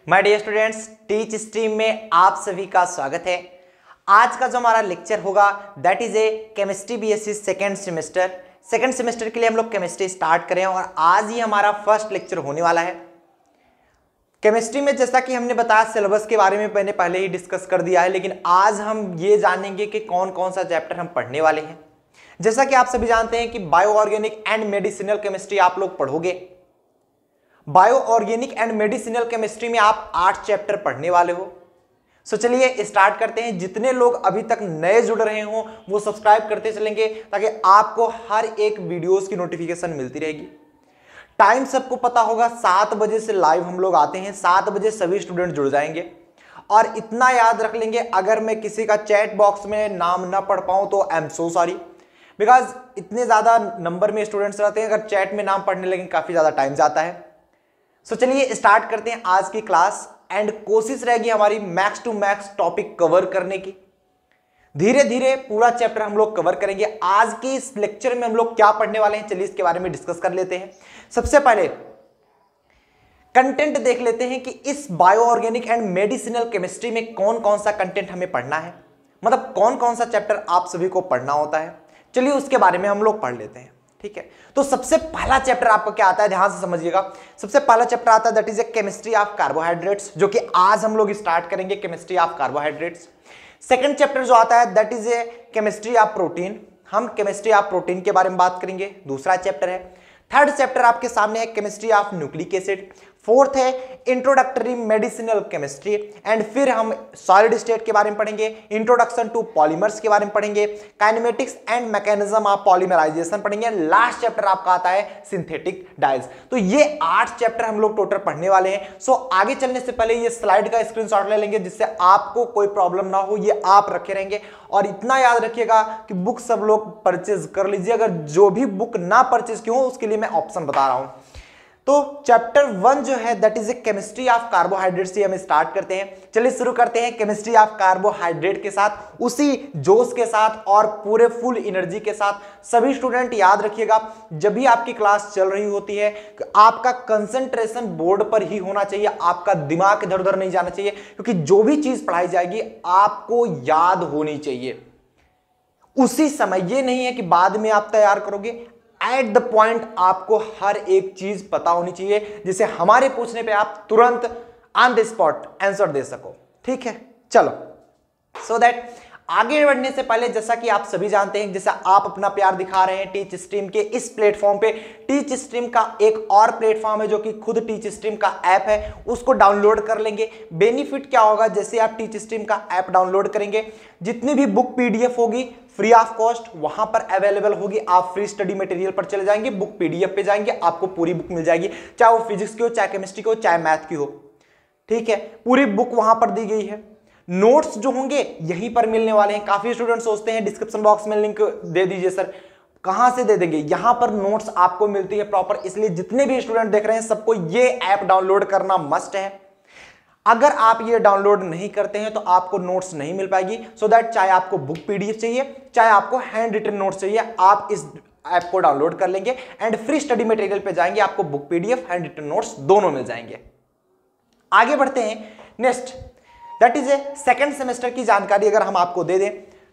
My dear students, teach stream में आप सभी का स्वागत है। आज का जो हमारा लेक्चर होगा that is A chemistry BSc second semester के लिए हम लोग केमिस्ट्री स्टार्ट करें और आज ही हमारा फर्स्ट लेक्चर होने वाला है। केमिस्ट्री में जैसा कि हमने बताया सिलेबस के बारे में मैंने पहले ही डिस्कस कर दिया है, लेकिन आज हम ये जानेंगे कि कौन कौन सा चैप्टर हम पढ़ने वाले हैं। जैसा कि आप सभी जानते हैं कि bio organic and medicinal chemistry आप लोग पढ़ोगे। Bio organic and medicinal chemistry में आप 8 चैप्टर पढ़ने वाले हो। सो चलिए स्टार्ट करते हैं। जितने लोग अभी तक नए जुड़ रहे हो वो सब्सक्राइब करते चलेंगे ताकि आपको हर एक वीडियोस की नोटिफिकेशन मिलती रहेगी। टाइम सबको पता होगा, 7 बजे से लाइव हम लोग आते हैं, 7 बजे सभी स्टूडेंट जुड़ जाएंगे। और इतना याद रख लेंगे, अगर मैं किसी का चैट बॉक्स में नाम ना पढ़ पाऊं तो I am so sorry, because इतने ज्यादा नंबर में स्टूडेंट्स रहते हैं, अगर चैट में नाम पढ़ने लगे काफी ज्यादा टाइम जाता है। सो चलिए स्टार्ट करते हैं आज की क्लास एंड कोशिश रहेगी हमारी max to max topic cover करने की। धीरे धीरे पूरा चैप्टर हम लोग कवर करेंगे। आज के इस लेक्चर में हम लोग क्या पढ़ने वाले हैं, चलिए इसके बारे में डिस्कस कर लेते हैं। सबसे पहले कंटेंट देख लेते हैं कि इस bio organic and medicinal chemistry में कौन कौन सा कंटेंट हमें पढ़ना है, मतलब कौन कौन सा चैप्टर आप सभी को पढ़ना होता है। चलिए उसके बारे में हम लोग पढ़ लेते हैं, ठीक है। तो सबसे पहला चैप्टर आपको क्या आता है, ध्यान से समझिएगा। सबसे पहला चैप्टर आता है that is A chemistry of carbohydrates, जो कि आज हम लोग स्टार्ट करेंगे, chemistry of carbohydrates. Second chapter जो आता है that is A chemistry of protein, हम केमिस्ट्री ऑफ प्रोटीन के बारे में बात करेंगे, दूसरा चैप्टर है। थर्ड चैप्टर आपके सामने है chemistry of nucleic acid. Fourth है इंट्रोडक्टरी मेडिसिनल केमिस्ट्री एंड फिर हम सॉलिड स्टेट के बारे में पढ़ेंगे, इंट्रोडक्शन टू पॉलीमर्स के बारे में पढ़ेंगे, kinematics and mechanism of polymerisation पढ़ेंगे। लास्ट चैप्टर आपका आता है सिंथेटिक डाइज। तो ये 8 चैप्टर हम लोग टोटल पढ़ने वाले हैं। सो आगे चलने से पहले ये स्लाइड का स्क्रीनशॉट ले लेंगे जिससे आपको कोई प्रॉब्लम ना हो, ये आप रखे रहेंगे। और इतना याद रखिएगा कि बुक सब लोग परचेज कर लीजिए। अगर जो भी बुक ना परचेज की हो उसके लिए मैं ऑप्शन बता रहा हूं। तो चैप्टर 1 जो है that is A chemistry of carbohydrate से हम स्टार्ट करते हैं। चलिए शुरू करते हैं केमिस्ट्री ऑफ कार्बोहाइड्रेट के साथ, उसी जोश के साथ और पूरे फुल एनर्जी के साथ। सभी स्टूडेंट याद रखिएगा, जब भी आपकी क्लास चल रही होती है आपका कंसंट्रेशन बोर्ड पर ही होना चाहिए, आपका दिमाग इधर उधर नहीं जाना चाहिए, क्योंकि जो भी चीज पढ़ाई जाएगी आपको याद होनी चाहिए उसी समय। ये नहीं है कि बाद में आप तैयार करोगे, एट द पॉइंट आपको हर एक चीज पता होनी चाहिए जिसे हमारे पूछने पे आप तुरंत ऑन द स्पॉट आंसर दे सको, ठीक है। चलो सो दैट आगे बढ़ने से पहले, जैसा कि आप सभी जानते हैं, जैसा आप अपना प्यार दिखा रहे हैं टीच स्ट्रीम के इस प्लेटफॉर्म पे, टीच स्ट्रीम का एक और प्लेटफॉर्म है जो कि खुद टीच स्ट्रीम का ऐप है, उसको डाउनलोड कर लेंगे। बेनिफिट क्या होगा, जैसे आप टीच स्ट्रीम का ऐप डाउनलोड करेंगे, जितनी भी बुक पीडीएफ होगी फ्री ऑफ कॉस्ट वहां पर अवेलेबल होगी। आप फ्री स्टडी मटेरियल पर चले जाएंगे, बुक पीडीएफ पे जाएंगे, आपको पूरी बुक मिल जाएगी, चाहे वो फिजिक्स की हो, चाहे केमिस्ट्री की हो, चाहे मैथ की हो, ठीक है। पूरी बुक वहां पर दी गई है। नोट्स जो होंगे यहीं पर मिलने वाले हैं। काफी स्टूडेंट सोचते हैं डिस्क्रिप्शन बॉक्स में लिंक दे दीजिए सर, कहां से दे देंगे, यहां पर नोट्स आपको मिलती है प्रॉपर। इसलिए जितने भी स्टूडेंट देख रहे हैं सबको ये ऐप डाउनलोड करना मस्ट है। अगर आप ये डाउनलोड नहीं करते हैं तो आपको नोट्स नहीं मिल पाएगी। सो दैट चाहे आपको बुक पीडीएफ चाहिए, चाहे आपको हैंड रिटन नोट्स चाहिए, आप इस ऐप को डाउनलोड कर लेंगे एंड फ्री स्टडी मटेरियल पे जाएंगे, आपको book PDF hand written notes दोनों मिल जाएंगे। आगे बढ़ते हैं next, that is a second semester की जानकारी अगर हम आपको दे दें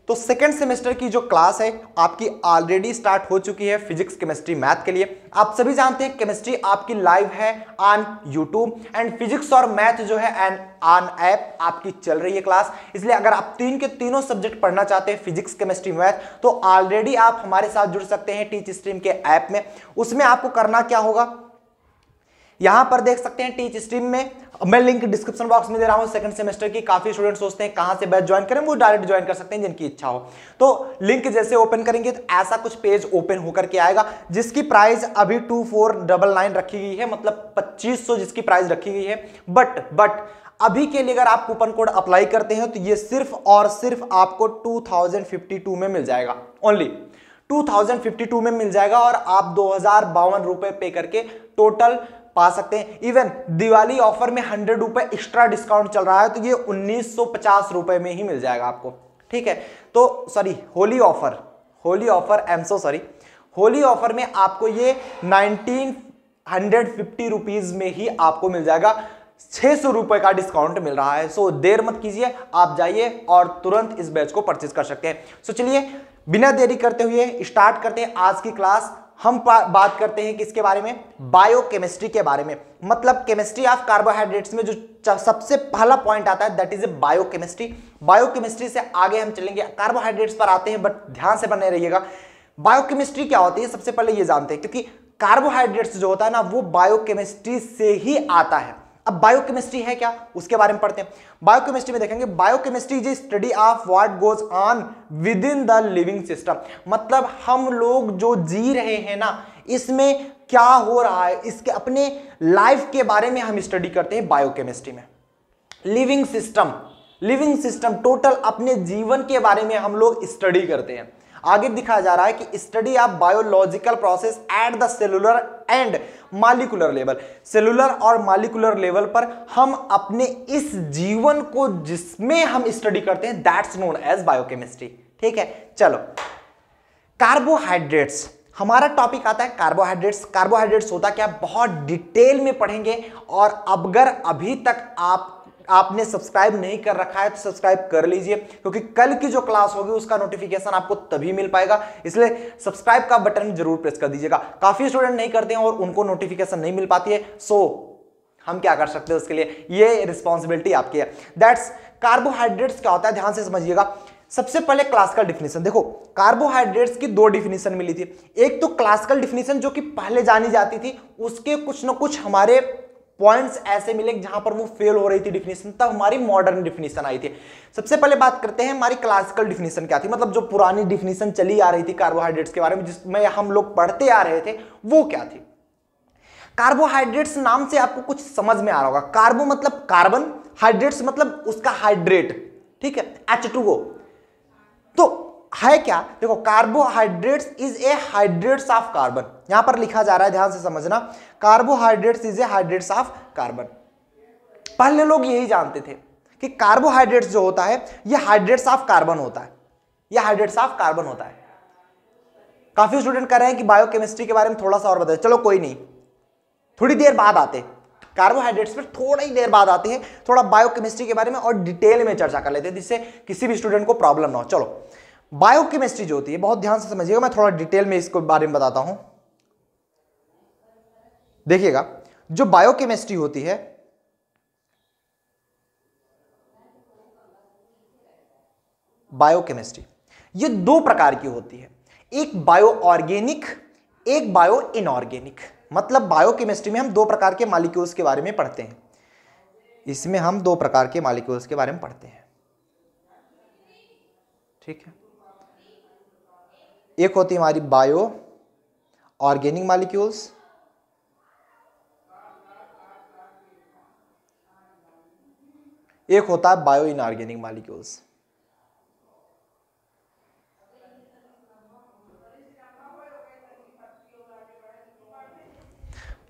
तो सेकेंड सेमेस्टर की जो क्लास है आपकी ऑलरेडी स्टार्ट हो चुकी है फिजिक्स केमिस्ट्री मैथ के लिए। आप सभी जानते हैं केमिस्ट्री आपकी लाइव है ऑन यूट्यूब एंड फिजिक्स और मैथ जो है एंड ऑन ऐप आपकी चल रही है क्लास। इसलिए अगर आप तीन के तीनों सब्जेक्ट पढ़ना चाहते हैं फिजिक्स केमिस्ट्री मैथ, तो ऑलरेडी आप हमारे साथ जुड़ सकते हैं टीच स्ट्रीम के ऐप में। उसमें आपको करना क्या होगा, यहां पर देख सकते हैं टीच स्ट्रीम में, मैं लिंक डिस्क्रिप्शन बॉक्स में दे रहा हूं सेकंड सेमेस्टर की। काफी स्टूडेंट सोचते हैं कहां से बैच ज्वाइन करें, वो डायरेक्ट ज्वाइन कर सकते हैं जिनकी इच्छा हो। तो लिंक जैसे ओपन करेंगे तो ऐसा कुछ पेज ओपन होकर के आएगा, जिसकी प्राइस अभी 2499 रखी गई है, मतलब 2500 जिसकी प्राइस रखी गई है। बट अभी के लिए अगर आप कूपन कोड अप्लाई करते हैं तो ये सिर्फ और सिर्फ आपको 2052 में मिल जाएगा, ओनली 2052 में मिल जाएगा। और आप 2052 रुपए पे करके टोटल पा सकते हैं। इवन दिवाली ऑफर में 100 रुपए एक्स्ट्रा डिस्काउंट चल रहा है, तो ये 1950 रुपए में ही मिल जाएगा आपको, ठीक है। तो sorry Holi offer I am so sorry, Holi offer में आपको ये 1950 रुपीज में ही आपको मिल जाएगा। ₹600 का डिस्काउंट मिल रहा है। सो देर मत कीजिए, आप जाइए और तुरंत इस बैच को परचेज कर सकते हैं। सो चलिए बिना देरी करते हुए स्टार्ट करते हैं आज की क्लास। हम बात करते हैं किसके बारे में, बायोकेमिस्ट्री के बारे में। मतलब केमिस्ट्री ऑफ कार्बोहाइड्रेट्स में जो सबसे पहला पॉइंट आता है that is A biochemistry. Biochemistry से आगे हम चलेंगे, कार्बोहाइड्रेट्स पर आते हैं, बट ध्यान से बने रहिएगा। बायोकेमिस्ट्री क्या होती है सबसे पहले ये जानते हैं, क्योंकि कार्बोहाइड्रेट्स जो होता है ना वो बायोकेमिस्ट्री से ही आता है। अब बायोकेमिस्ट्री है क्या उसके बारे में पढ़ते हैं। बायोकेमिस्ट्री में देखेंगे biochemistry is study of what goes on with in the living system. मतलब हम लोग जो जी रहे हैं ना इसमें क्या हो रहा है, इसके अपने लाइफ के बारे में हम स्टडी करते हैं बायोकेमिस्ट्री में। लिविंग सिस्टम टोटल अपने जीवन के बारे में हम लोग स्टडी करते हैं। आगे दिखाया जा रहा है कि study of biological process at the cellular and molecular level. Cellular और मॉलिक्यूलर लेवल पर हम अपने इस जीवन को जिसमें हम स्टडी करते हैं दैट्स नोन एज बायोकेमिस्ट्री। ठीक है, चलो कार्बोहाइड्रेट्स हमारा टॉपिक आता है। कार्बोहाइड्रेट्स होता क्या, बहुत डिटेल में पढ़ेंगे। और अगर अभी तक आपने सब्सक्राइब नहीं कर रखा है तो सब्सक्राइब कर लीजिए, क्योंकि कल की जो क्लास होगी उसका नोटिफिकेशन आपको तभी मिल पाएगा। इसलिए सब्सक्राइब का बटन जरूर प्रेस कर दीजिएगा। काफी स्टूडेंट नहीं करते हैं और उनको नोटिफिकेशन नहीं मिल पाती है, सो हम क्या कर सकते हैं उसके लिए, ये रिस्पॉन्सिबिलिटी आपकी है। दैट्स कार्बोहाइड्रेट्स क्या होता है ध्यान से समझिएगा। सबसे पहले क्लासिकल डिफिनीशन देखो, कार्बोहाइड्रेट्स की दो डिफिनीशन मिली थी। एक तो क्लासिकल डिफिनीशन जो कि पहले जानी जाती थी, उसके कुछ ना कुछ हमारे पॉइंट्स ऐसे मिले जहां पर वो फेल हो रही थी डिफिनीशन, तब हमारी मॉडर्न डिफिनीशन आई थी। सबसे पहले बात करते हैं हमारी क्लासिकल डिफिनीशन क्या थी, मतलब जो पुरानी डिफिनीशन चली आ रही थी कार्बोहाइड्रेट्स के बारे में जिसमें हम लोग पढ़ते आ रहे थे, वो क्या थी। कार्बोहाइड्रेट्स नाम से आपको कुछ समझ में आ रहा होगा। कार्बो मतलब कार्बन, हाइड्रेट्स मतलब उसका हाइड्रेट, ठीक है, H2O। तो है क्या, देखो carbohydrates is a hydrates of carbon, यहां पर लिखा जा रहा है ध्यान से समझना, carbohydrates is a hydrates of carbon. पहले लोग यही जानते थे कि कार्बोहाइड्रेट्स जो होता है ये हाइड्रेट्स ऑफ कार्बन होता है, ये हाइड्रेट्स ऑफ कार्बन होता है। काफी स्टूडेंट कह रहे हैं कि बायोकेमिस्ट्री के बारे में थोड़ा सा और बताइए, चलो कोई नहीं, थोड़ी देर बाद आते कार्बोहाइड्रेट्स पर, थोड़ा ही देर बाद आते हैं, थोड़ा बायोकेमिस्ट्री के बारे में और डिटेल में चर्चा कर लेते हैं जिससे किसी भी स्टूडेंट को प्रॉब्लम ना हो। चलो बायोकेमिस्ट्री जो होती है बहुत ध्यान से समझिएगा, मैं थोड़ा डिटेल में इसको बारे में बताता हूं। देखिएगा जो बायोकेमिस्ट्री होती है, बायोकेमिस्ट्री ये दो प्रकार की होती है, एक बायो ऑर्गेनिक, एक बायो इनऑर्गेनिक। मतलब बायोकेमिस्ट्री में हम दो प्रकार के मॉलिक्यूल्स के बारे में पढ़ते हैं, इसमें हम दो प्रकार के मॉलिक्यूल्स के बारे में पढ़ते हैं, ठीक है। एक होती है हमारी बायो ऑर्गेनिक मॉलिक्यूल्स, एक होता है बायो इनऑर्गेनिक मॉलिक्यूल्स।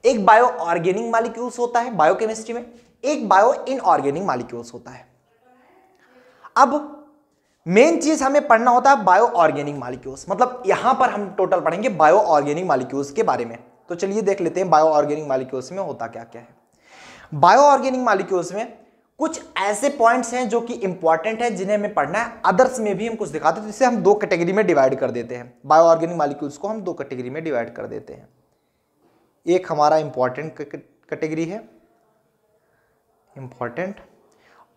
एक बायो ऑर्गेनिक मॉलिक्यूल्स होता है बायोकेमिस्ट्री में, एक बायो इनऑर्गेनिक मॉलिक्यूल्स होता है। अब मेन चीज हमें पढ़ना होता है बायो ऑर्गेनिक मॉलिक्यूल्स, मतलब यहां पर हम टोटल पढ़ेंगे बायो ऑर्गेनिक मॉलिक्यूल्स के बारे में। तो चलिए देख लेते हैं बायो ऑर्गेनिक मॉलिक्यूल्स में होता क्या क्या है। बायो ऑर्गेनिक मॉलिक्यूल्स में कुछ ऐसे पॉइंट्स हैं जो कि इंपॉर्टेंट है जिन्हें हमें पढ़ना है, अदर्स में भी हम कुछ दिखाते हैं, जिसे हम दो कैटेगरी में डिवाइड कर देते हैं। बायो ऑर्गेनिक मॉलिक्यूल्स को हम दो कैटेगरी में डिवाइड कर देते हैं, एक हमारा इंपॉर्टेंट कैटेगरी है, इंपॉर्टेंट,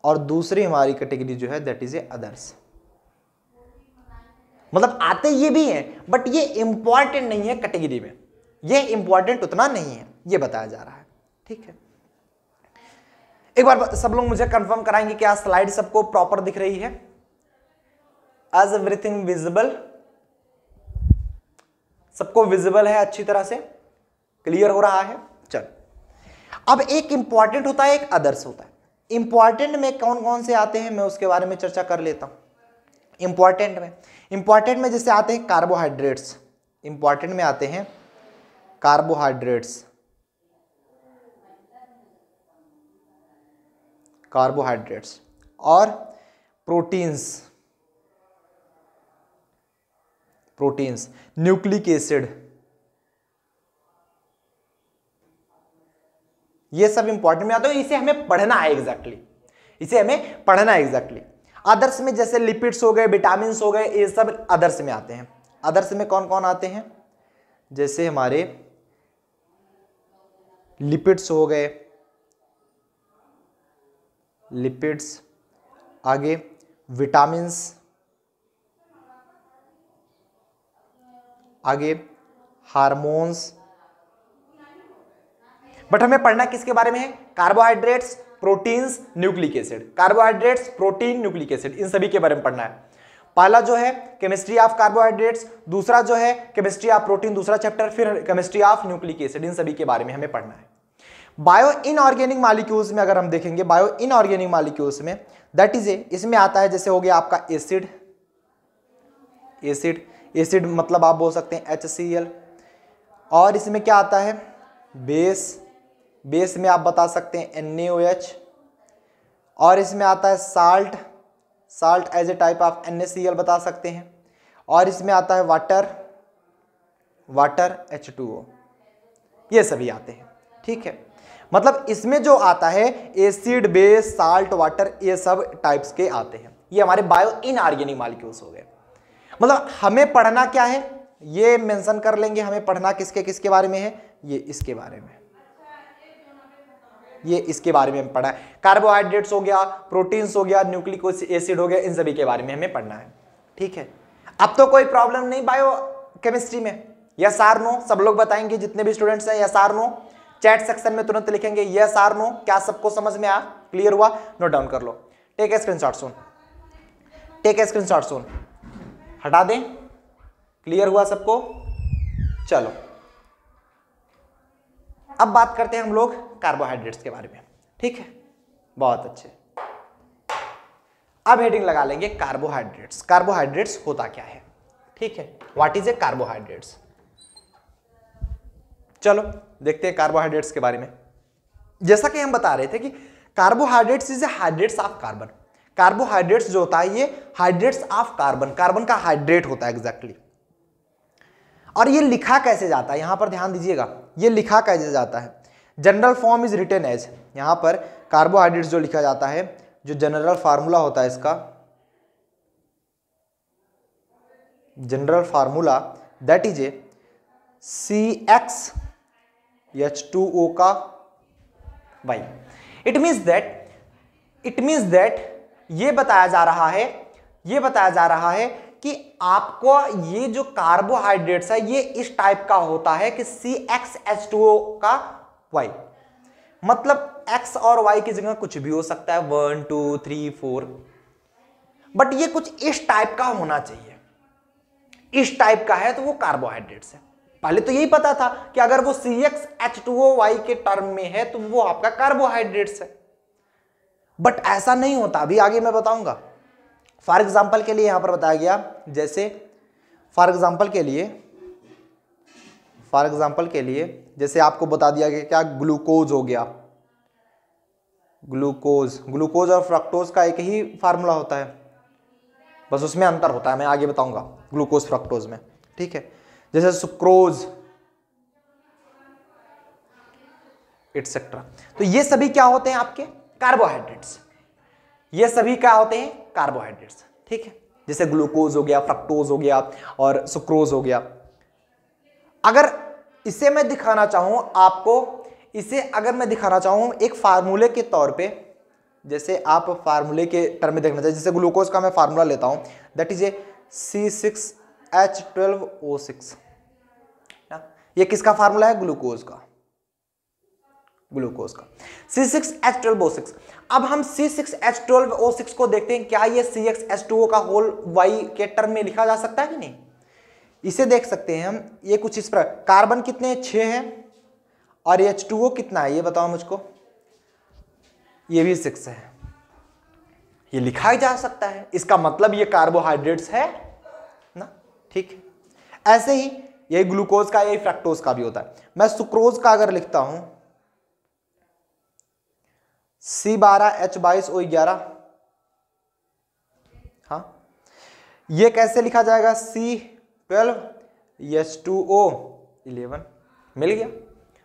और दूसरी हमारी कैटेगरी जो है दैट इज ए अदर्स। मतलब आते ये भी हैं बट ये इंपॉर्टेंट नहीं है कैटेगरी में, ये इंपॉर्टेंट उतना नहीं है, ये बताया जा रहा है, ठीक है। एक बार सब लोग मुझे कंफर्म कराएंगे क्या स्लाइड सबको प्रॉपर दिख रही है, एज एवरीथिंग विजिबल, सबको विजिबल है, अच्छी तरह से क्लियर हो रहा है। चल अब एक इंपॉर्टेंट होता है, एक अदर्स होता है। इंपॉर्टेंट में कौन कौन से आते हैं मैं उसके बारे में चर्चा कर लेता हूं। इंपॉर्टेंट में जैसे आते हैं कार्बोहाइड्रेट्स, इंपॉर्टेंट में आते हैं कार्बोहाइड्रेट्स, और प्रोटीन्स, न्यूक्लिक एसिड, ये सब इंपॉर्टेंट में आता है, इसे हमें पढ़ना है एग्जैक्टली, इसे हमें पढ़ना है एग्जैक्टली। अदर्स में जैसे लिपिड्स हो गए, विटामिन हो गए, ये सब अदर्स में आते हैं। अदर्स में कौन कौन आते हैं? जैसे हमारे लिपिड्स हो गए, लिपिड्स, आगे विटामिन्स, आगे हार्मोन्स। बट हमें पढ़ना किसके बारे में है? Carbohydrates, proteins, nucleic acid. Carbohydrates, protein, nucleic acid, इन सभी के बारे में पढ़ना है। पहला जो है केमिस्ट्री ऑफ कार्बोहाइड्रेट्स, दूसरा जो है केमिस्ट्री ऑफ प्रोटीन, दूसरा चैप्टर, फिर केमिस्ट्री ऑफ न्यूक्लिक एसिड, इन सभी के बारे में हमें पढ़ना है। बायो इनऑर्गेनिक मॉलिक्यूल्स में अगर हम देखेंगे, बायो इनऑर्गेनिक मॉलिक्यूल्स में दैट इज इसमें आता है, जैसे हो गया आपका एसिड, एसिड, एसिड मतलब आप बोल सकते हैं HCl। और इसमें क्या आता है? बेस, बेस में आप बता सकते हैं NaOH। और इसमें आता है salt, salt as a type of NaCl बता सकते हैं। और इसमें आता है वाटर, वाटर H2O, ये सभी आते हैं। ठीक है, मतलब इसमें जो आता है एसिड, बेस, साल्ट, वाटर, ये सब टाइप्स के आते हैं। ये हमारे बायो इनऑर्गेनिक मॉलिक्यूल्स हो गए। मतलब हमें पढ़ना क्या है ये मेंशन कर लेंगे, हमें पढ़ना किसके किसके बारे में है? ये इसके बारे में, ये इसके बारे में पढ़ा है। कार्बोहाइड्रेट्स हो गया, प्रोटीन्स हो गया, न्यूक्लिक एसिड हो गया, इन सभी के बारे में हमें पढ़ना है। ठीक है, अब तो कोई प्रॉब्लम नहीं बायो केमिस्ट्री में। यस आर नो सब लोग बताएंगे, जितने भी स्टूडेंट्स हैं yes or no chat section में तुरंत लिखेंगे यस आर नो। क्या सबको समझ में आया? क्लियर हुआ? नोट डाउन कर लो। Take a screenshot soon, take a screenshot soon, हटा दें। क्लियर हुआ सबको? चलो अब बात करते हैं हम लोग कार्बोहाइड्रेट्स के बारे में। ठीक है, बहुत अच्छे। अब हेडिंग लगा लेंगे कार्बोहाइड्रेट्स। कार्बोहाइड्रेट्स होता क्या है? ठीक है, व्हाट इज ए कार्बोहाइड्रेट्स। चलो देखते हैं कार्बोहाइड्रेट्स के बारे में। जैसा कि हम बता रहे थे कि carbohydrates is a hydrates of carbon. Carbohydrates जो होता है ये हाइड्रेट्स ऑफ कार्बन, कार्बन का हाइड्रेट होता है एग्जैक्टली। और ये लिखा कैसे जाता है, यहां पर ध्यान दीजिएगा, ये लिखा कैसे जाता है? General form is written as, यहां पर कार्बोहाइड्रेट्स जो लिखा जाता है, जो जनरल फार्मूला होता है इसका, general formula that is A CxH2O का Y। इट मीन्स दैट ये बताया जा रहा है, ये बताया जा रहा है कि आपको ये जो कार्बोहाइड्रेट्स है ये इस टाइप का होता है कि CxH2O का Y। मतलब X और Y की जगह कुछ भी हो सकता है, 1 2 3 4, बट ये कुछ इस टाइप का होना चाहिए। इस टाइप का है तो वो कार्बोहाइड्रेट्स है। पहले तो यही पता था कि अगर वो CxH2O के टर्म में है तो वो आपका कार्बोहाइड्रेट्स है, बट ऐसा नहीं होता। अभी आगे मैं बताऊंगा। फॉर एग्जाम्पल के लिए यहां पर बताया गया, जैसे फॉर एग्जाम्पल के लिए जैसे आपको बता दिया गया क्या, ग्लूकोज हो गया, ग्लूकोज और फ्रक्टोज का एक ही फार्मूला होता है, बस उसमें अंतर होता है, मैं आगे बताऊंगा ग्लूकोज फ्रक्टोज में। ठीक है, जैसे सुक्रोज एटसेट्रा। तो ये सभी क्या होते हैं आपके? कार्बोहाइड्रेट्स। ये सभी क्या होते हैं? कार्बोहाइड्रेट्स। ठीक है, जैसे ग्लूकोज हो गया, फ्रक्टोज हो गया और सुक्रोज हो गया। अगर इसे मैं दिखाना चाहूं आपको, इसे अगर मैं दिखाना चाहूं एक फार्मूले के तौर पे, जैसे आप फार्मूले के टर्म में देखना चाहिए, जैसे ग्लूकोज का मैं फार्मूला लेता हूं दैट इज ए C6H12O6। ये किसका फार्मूला है? ग्लूकोज का, ग्लूकोज का C6H12O6। अब हम C6H12O6 को देखते हैं, क्या ये CxH2O का होल Y के टर्म में लिखा जा सकता है कि नहीं? इसे देख सकते हैं हम। ये कुछ इस पर, कार्बन कितने 6 हैं और H2O कितना है ये बताओ मुझको? ये भी 6 है। ये लिखा जा सकता है, इसका मतलब ये कार्बोहाइड्रेट्स है ना। ठीक है, ऐसे ही यही ग्लूकोज का, यही फ्रक्टोज का भी होता है। मैं सुक्रोज का अगर लिखता हूं C12H22O11, हाँ, ये कैसे लिखा जाएगा? C12H2O11। मिल गया,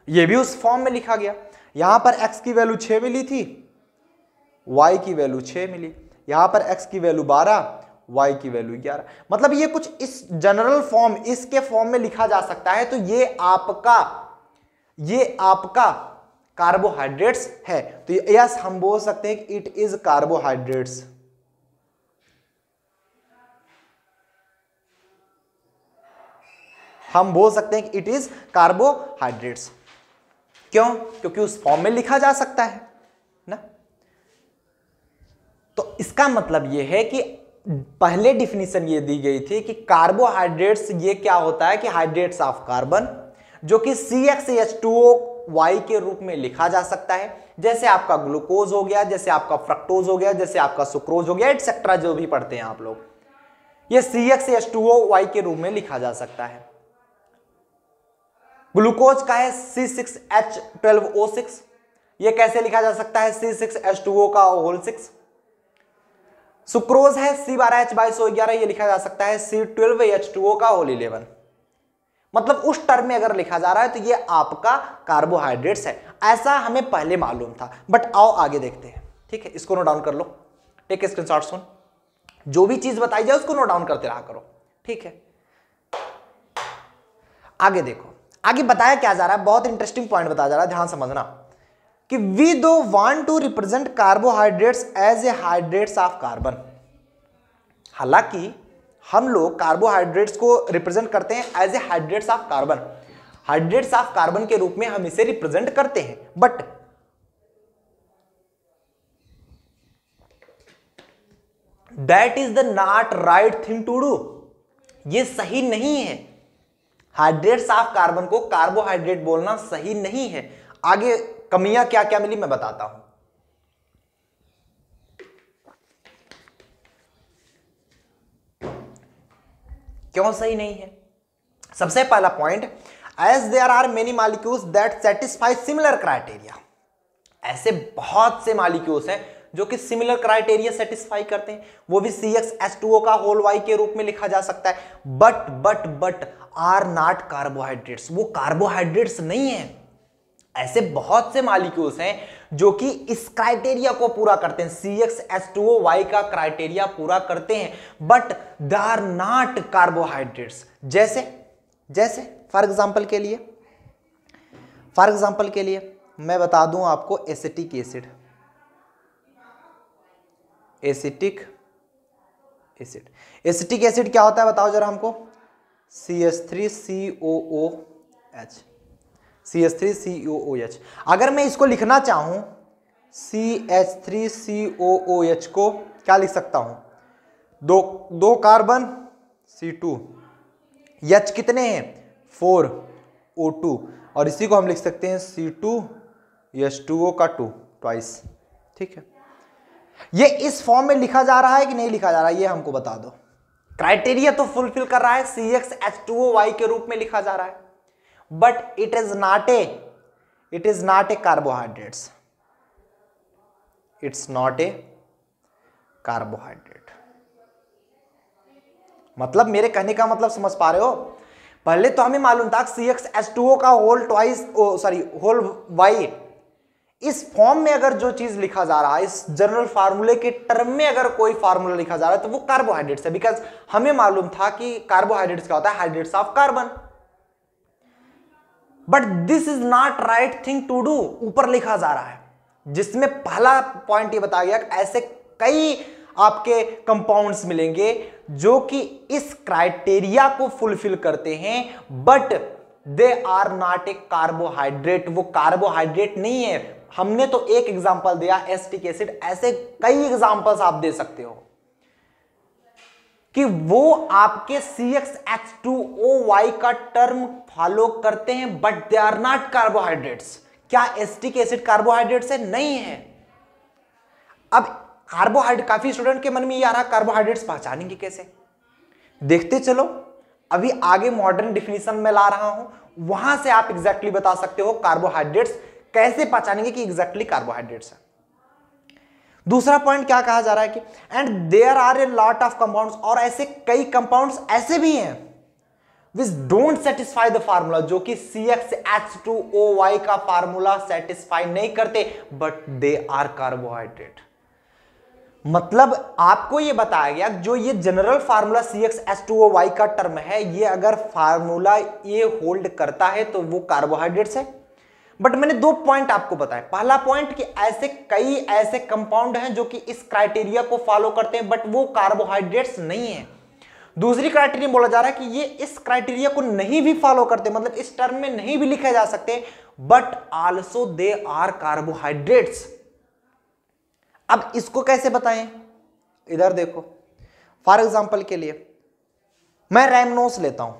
ये भी उस फॉर्म में लिखा गया। यहां पर x की वैल्यू 6 मिली थी, y की वैल्यू 6 मिली, यहां पर x की वैल्यू 12, y की वैल्यू 11। मतलब ये कुछ इस जनरल फॉर्म, इसके फॉर्म में लिखा जा सकता है। तो ये आपका कार्बोहाइड्रेट्स है। तो यस, हम बोल सकते हैं कि इट इज कार्बोहाइड्रेट्स। हम बोल सकते हैं कि इट इज कार्बोहाइड्रेट्स। क्यों? क्योंकि उस फॉर्म में लिखा जा सकता है ना। तो इसका मतलब यह है कि पहले डिफिनीशन ये दी गई थी कि कार्बोहाइड्रेट्स ये क्या होता है कि हाइड्रेट्स ऑफ कार्बन, जो कि CxH2O के रूप में लिखा जा सकता है। जैसे आपका ग्लूकोज हो गया, जैसे आपका फ्रक्टोज हो गया, जैसे आपका सुक्रोज हो गया, एटसेट्रा, जो भी पढ़ते हैं आप लोग, ये CxH2O के रूप में लिखा जा सकता है। ग्लूकोज का है C6H12O6, ये कैसे लिखा जा सकता है? C6H2O का होल 6। सुक्रोज है C12H22O11, ये लिखा जा सकता है C12H2O का होल 11। मतलब उस टर्म में अगर लिखा जा रहा है तो ये आपका कार्बोहाइड्रेट्स है। ऐसा हमें पहले मालूम था, बट आओ आगे देखते हैं। ठीक है, इसको नोट डाउन कर लो, टेक स्क्रीनशॉट। सुन, जो भी चीज बताई जाए उसको नोट डाउन करते रहा करो। ठीक है, आगे देखो, आगे बताया क्या जा रहा है। बहुत इंटरेस्टिंग पॉइंट बताया जा रहा है, ध्यान समझना कि we do want to represent carbohydrates as a hydrates of carbon. हालांकि हम लोग कार्बोहाइड्रेट्स को रिप्रेजेंट करते हैं as a hydrates of carbon, hydrates of carbon के रूप में हम इसे रिप्रेजेंट करते हैं, but that is the not right thing to do. ये सही नहीं है, हाइड्रेट्स ऑफ कार्बन को कार्बोहाइड्रेट बोलना सही नहीं है। आगे कमियां क्या क्या मिली मैं बताता हूं। क्यों सही नहीं है? सबसे पहला point, as there are many molecules that satisfy similar criteria. ऐसे बहुत से मॉलिक्यूल्स हैं जो कि सिमिलर क्राइटेरिया सेटिस्फाई करते हैं, वो भी CxH2O का होल Y के रूप में लिखा जा सकता है, बट आर नॉट कार्बोहाइड्रेट्स। वो कार्बोहाइड्रेट्स नहीं है। ऐसे बहुत से मॉलिक्यूल्स हैं जो कि इस क्राइटेरिया को पूरा करते हैं, CxH2O का क्राइटेरिया पूरा करते हैं, but they are not carbohydrates. जैसे फॉर एग्जांपल के लिए मैं बता दूं आपको एसिटिक एसिड, एसिटिक एसिड क्या होता है बताओ जरा हमको? CH3COOH। अगर मैं इसको लिखना चाहूं CH3COOH को क्या लिख सकता हूं? दो कार्बन C2, H कितने हैं? 4 O2, और इसी को हम लिख सकते हैं C2H2O का 2 ट्वाइस। ठीक है, ये इस फॉर्म में लिखा जा रहा है कि नहीं लिखा जा रहा है, ये हमको बता दो। क्राइटेरिया तो फुलफिल कर रहा है, CxH2O के रूप में लिखा जा रहा है, but it is not a carbohydrates. It's not a carbohydrate. मतलब मेरे कहने का मतलब समझ पा रहे हो? पहले तो हमें मालूम था CxH2O का होल Y, इस फॉर्म में अगर जो चीज लिखा जा रहा है, इस जनरल फार्मूले के टर्म में अगर कोई फार्मूला लिखा जा रहा है तो वो कार्बोहाइड्रेट्स है, बिकॉज हमें मालूम था कि कार्बोहाइड्रेट्स क्या होता है? Hydrates of carbon. But this is not right thing to do, ऊपर लिखा जा रहा है, जिसमें पहला पॉइंट ये बताया गया कि ऐसे कई आपके कंपाउंड्स मिलेंगे जो कि इस क्राइटेरिया को फुलफिल करते हैं, but they are not a carbohydrate. वो कार्बोहाइड्रेट नहीं है। हमने तो एक एग्जांपल दिया एसिटिक एसिड, ऐसे कई एग्जांपल्स आप दे सकते हो कि वो आपके CxH2O का टर्म फॉलो करते हैं, but they are not carbohydrates. क्या एसिटिक एसिड कार्बोहाइड्रेट्स है? नहीं है। अब कार्बोहाइड्रेट, काफी स्टूडेंट के मन में ये आ रहा, कार्बोहाइड्रेट्स पहचानेंगे कैसे? देखते चलो, अभी आगे मॉडर्न डिफिनीशन में ला रहा हूं, वहां से आप एग्जैक्टली बता सकते हो कार्बोहाइड्रेट्स कैसे पहचानेंगे कि एग्जैक्टली कार्बोहाइड्रेट्स है। दूसरा पॉइंट क्या कहा जा रहा है कि and there are a lot of compounds, और ऐसे कई कंपाउंड्स ऐसे भी हैं which don't satisfy the formula, जो कि CxH2OY का फार्मूला सेटिस्फाई नहीं करते, बट दे आर कार्बोहाइड्रेट। मतलब आपको ये बताया गया जो ये जनरल फार्मूला CxH2OY का टर्म है, ये अगर फार्मूला ये होल्ड करता है तो वो कार्बोहाइड्रेट्स है। बट मैंने दो पॉइंट आपको बताया। पहला पॉइंट कि ऐसे कई ऐसे कंपाउंड हैं जो कि इस क्राइटेरिया को फॉलो करते हैं बट वो कार्बोहाइड्रेट्स नहीं है। दूसरी क्राइटेरिया बोला जा रहा है कि ये इस क्राइटेरिया को नहीं भी फॉलो करते, मतलब इस टर्म में नहीं भी लिखे जा सकते, but also they are carbohydrates. अब इसको कैसे बताएं, इधर देखो। फॉर एग्जांपल के लिए मैं रैमनोस लेता हूं,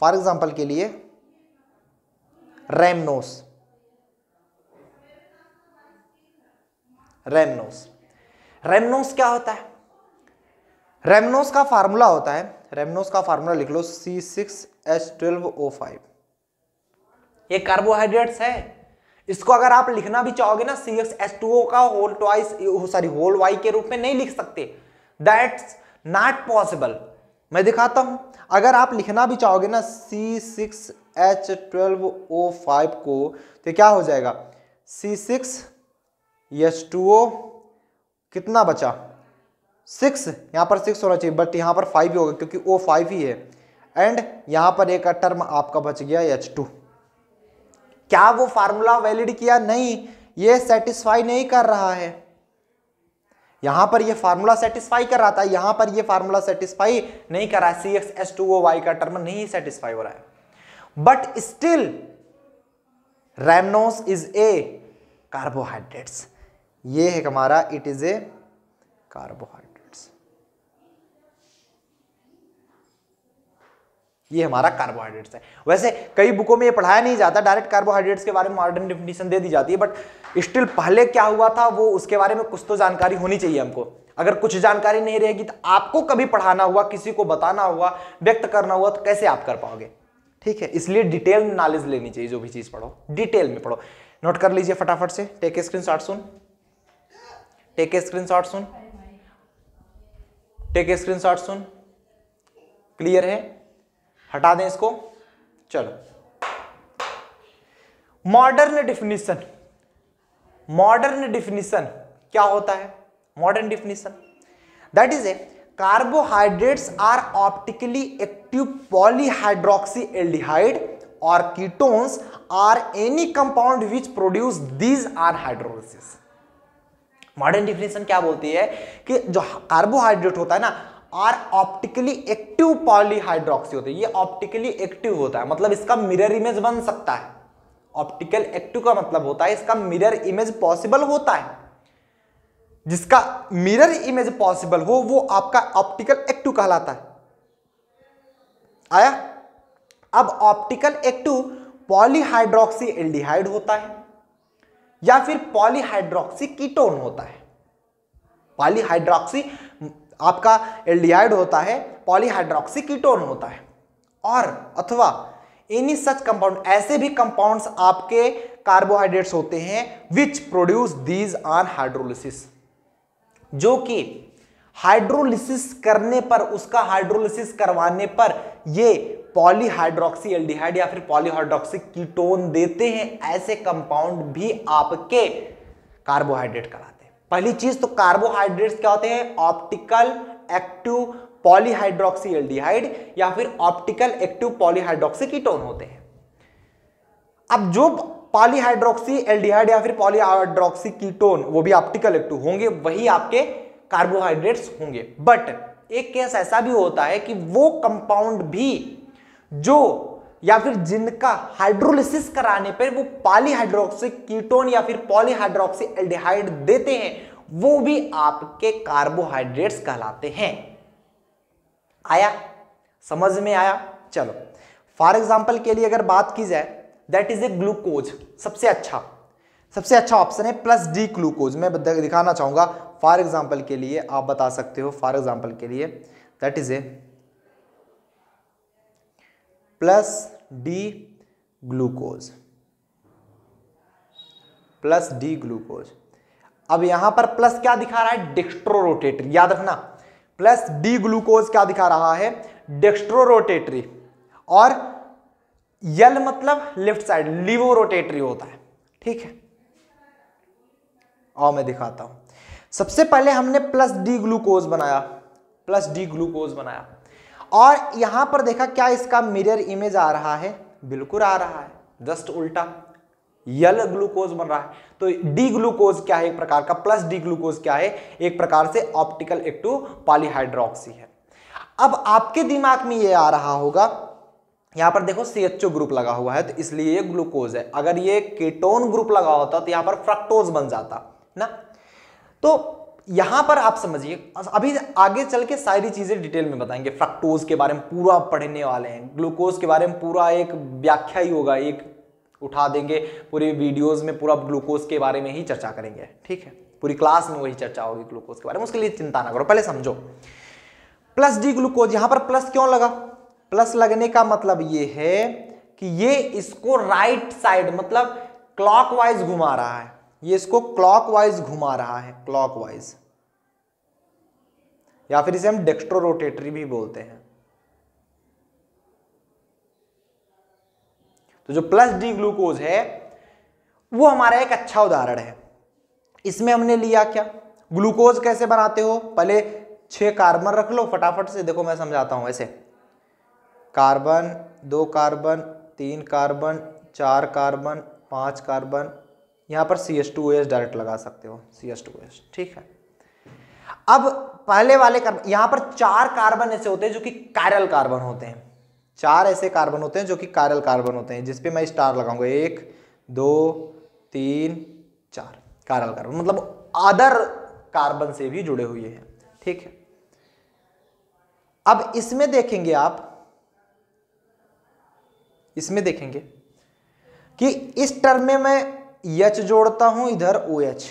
फॉर एग्जांपल के लिए रैमनोस क्या होता है? रैमनोस का फार्मूला होता है, रैमनोस का फार्मूला लिख लो C6H12O5। ये कार्बोहाइड्रेट्स है। इसको अगर आप लिखना भी चाहोगे ना CxH2O का होल y के रूप में नहीं लिख सकते, दैट्स नॉट पॉसिबल। मैं दिखाता हूं। अगर आप लिखना भी चाहोगे ना C6H12O5 को, तो क्या हो जाएगा? C6H2O कितना बचा? 6, यहां पर 6 होना चाहिए बट यहां पर 5 ही होगा क्योंकि O5 ही है, एंड यहां पर एक टर्म आपका बच गया H2। क्या वो फार्मूला वैलिड किया? नहीं, ये सेटिस्फाई नहीं कर रहा है। यहां पर ये फार्मूला सेटिस्फाई कर रहा था, यहां पर ये फार्मूला सेटिस्फाई नहीं कर रहा है। CxH2OY का टर्म नहीं सेटिस्फाई हो रहा है, but still rhamnose is a carbohydrates. ये है हमारा, इट इज ए कार्बोहाइड्रेट्स। ये हमारा कार्बोहाइड्रेट्स है। वैसे कई बुकों में ये पढ़ाया नहीं जाता, डायरेक्ट कार्बोहाइड्रेट्स के बारे में मॉडर्न डेफिनेशन दे दी जाती है, बट स्टिल पहले क्या हुआ था वो उसके बारे में कुछ तो जानकारी होनी चाहिए हमको। अगर कुछ जानकारी नहीं रहेगी तो आपको कभी पढ़ाना हुआ, किसी को बताना हुआ, व्यक्त करना हुआ, तो कैसे आप कर पाओगे? ठीक है, इसलिए डिटेल में नॉलेज लेनी चाहिए। जो भी चीज पढ़ो डिटेल में पढ़ो। नोट कर लीजिए फटाफट से। Take a screenshot soon, take a screenshot soon, take a screenshot soon. Clear है? हटा दें इसको। चलो, मॉडर्न डेफिनेशन। मॉडर्न डेफिनेशन क्या होता है? Modern definition that is a carbohydrates are optically active polyhydroxy aldehyde और ketones are any compound which produce these are hydrolysis. Modern definition क्या बोलती है कि जो कार्बोहाइड्रेट होता है ना, आर ऑप्टिकली एक्टिव पॉलीहाइड्रोक्सी होते हैं। ये ऑप्टिकली एक्टिव होता है, मतलब इसका मिरर इमेज बन सकता है। ऑप्टिकल एक्टिव का मतलब होता है इसका मिरर इमेज पॉसिबल होता है। जिसका मिरर इमेज पॉसिबल हो वो आपका ऑप्टिकल एक्टिव कहलाता है। आया? अब ऑप्टिकल एक्टिव पॉलीहाइड्रोक्सी एल्डिहाइड होता है या फिर पॉलीहाइड्रोक्सी कीटोन होता है। पॉलीहाइड्रोक्सी आपका एल्डिहाइड होता है, पॉलीहाइड्रोक्सी कीटोन होता है, और अथवा एनी सच कंपाउंड, ऐसे भी कंपाउंड्स आपके कार्बोहाइड्रेट्स होते हैं विच प्रोड्यूस दीज ऑन हाइड्रोलिसिस, जो कि हाइड्रोलिसिस करने पर, उसका हाइड्रोलिसिस करवाने पर ये पॉलीहाइड्रोक्सी एल्डिहाइड या फिर पॉलीहाइड्रोक्सी कीटोन देते हैं। ऐसे कंपाउंड भी आपके कार्बोहाइड्रेट कहलाते हैं। पहली चीज तो कार्बोहाइड्रेट्स क्या होते हैं? ऑप्टिकल एक्टिव पॉलीहाइड्रोक्सी एल्डिहाइड या फिर ऑप्टिकल एक्टिव पॉलीहाइड्रोक्सी कीटोन होते हैं। अब जो पॉलीहाइड्रोक्सी एल्डिहाइड या फिर पॉलीहाइड्रोक्सी कीटोन वो भी ऑप्टिकल एक्टिव होंगे, वही आपके कार्बोहाइड्रेट्स होंगे। बट एक केस ऐसा भी होता है कि वो कंपाउंड भी जो या फिर जिनका हाइड्रोलिसिस कराने पर वो पॉलीहाइड्रोक्सी कीटोन या फिर पॉलीहाइड्रोक्सी एल्डिहाइड देते हैं, वो भी आपके कार्बोहाइड्रेट्स कहलाते हैं। आया? समझ में आया? चलो, फॉर एग्जांपल के लिए अगर बात की जाए, दैट इज ए ग्लूकोज। सबसे अच्छा ऑप्शन है प्लस डी ग्लूकोज। मैं दिखाना चाहूंगा फॉर एग्जांपल के लिए, आप बता सकते हो फॉर एग्जांपल के लिए, that is A plus D glucose, plus D glucose. अब यहां पर प्लस क्या दिखा रहा है? डेक्स्ट्रोरोटेटरी। याद रखना, प्लस डी ग्लूकोज क्या दिखा रहा है? डेक्स्ट्रोरोटेटरी। और यल मतलब लेफ्ट साइड, लिवो रोटेटरी होता है, ठीक है। और मैं दिखाता हूं, सबसे पहले हमने प्लस डी ग्लूकोज बनाया, प्लस डी ग्लूकोज बनाया, और यहां पर देखा क्या इसका मिरर इमेज आ रहा है, बिल्कुल आ रहा है, जस्ट उल्टा यल ग्लूकोज बन रहा है। तो डी ग्लूकोज क्या है, एक प्रकार का, प्लस डी ग्लूकोज क्या है, एक प्रकार से ऑप्टिकल एक्टिव पॉलीहाइड्रोक्सी है। अब आपके दिमाग में ये आ रहा होगा, यहां पर देखो CHO ग्रुप लगा हुआ है तो इसलिए ये ग्लूकोज है, अगर ये कीटोन ग्रुप लगा होता तो यहां पर फ्रक्टोज बन जाता ना। तो यहां पर आप समझिए, अभी आगे चल के सारी चीजें डिटेल में बताएंगे, फ्रक्टोज के बारे में पूरा पढ़ने वाले हैं, ग्लूकोज के बारे में पूरा एक व्याख्या ही होगा, एक उठा देंगे पूरी वीडियोस में, पूरा ग्लूकोज के बारे में ही चर्चा करेंगे, ठीक है, पूरी क्लास में वही चर्चा होगी ग्लूकोज के बारे में, उसके लिए चिंता ना करो, पहले समझो। प्लस डी ग्लूकोज, यहां पर प्लस क्यों लगा, प्लस लगने का मतलब ये है कि ये इसको राइट साइड मतलब क्लॉकवाइज घुमा रहा है, ये इसको क्लॉकवाइज घुमा रहा है, क्लॉकवाइज, या फिर इसे हम डेक्स्ट्रो रोटेटरी भी बोलते हैं। तो जो प्लस डी ग्लूकोज है वो हमारा एक अच्छा उदाहरण है। इसमें हमने लिया क्या, ग्लूकोज कैसे बनाते हो, पहले 6 कार्बन रख लो फटाफट से, देखो मैं समझाता हूं, ऐसे carbon, 2 carbon, 3 carbon, 4 carbon, 5 carbon, यहां पर CH2OH डायरेक्ट लगा सकते हो, CH2OH, ठीक है। अब पहले वाले कार्बन, यहां पर 4 कार्बन ऐसे होते हैं जो कि कायरल कार्बन होते हैं, 4 ऐसे कार्बन होते हैं जो कि कायरल कार्बन होते हैं, जिसपे मैं स्टार लगाऊंगा, 1 2 3 4 कायरल कार्बन, मतलब अदर कार्बन से भी जुड़े हुए हैं, ठीक है। अब इसमें देखेंगे आप, इसमें देखेंगे कि इस टर्म में मैं H जोड़ता हूं, इधर OH,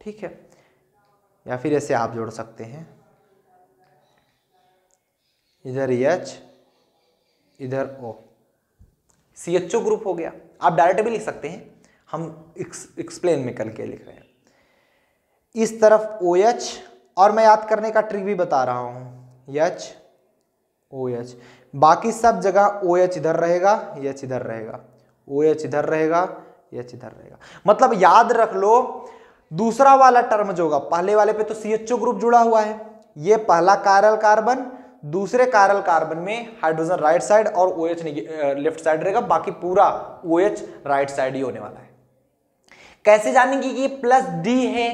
ठीक है, या फिर ऐसे आप जोड़ सकते हैं, इधर H इधर O, CHO ग्रुप हो गया। आप डायरेक्ट भी लिख सकते हैं, हम एक्सप्लेन में करके लिख रहे हैं। इस तरफ OH, और मैं याद करने का ट्रिक भी बता रहा हूं, H OH, बाकी सब जगह OH इधर रहेगा, H इधर रहेगा, OH इधर रहेगा, H इधर रहेगा। मतलब याद रख लो, दूसरा वाला टर्म जो होगा, पहले वाले पे तो CHO ग्रुप जुड़ा हुआ है, ये पहला कायरल कार्बन, दूसरे कायरल कार्बन में हाइड्रोजन राइट साइड और OH लेफ्ट साइड रहेगा, बाकी पूरा OH राइट साइड ही होने वाला है। कैसे जानेंगे कि ये प्लस डी है,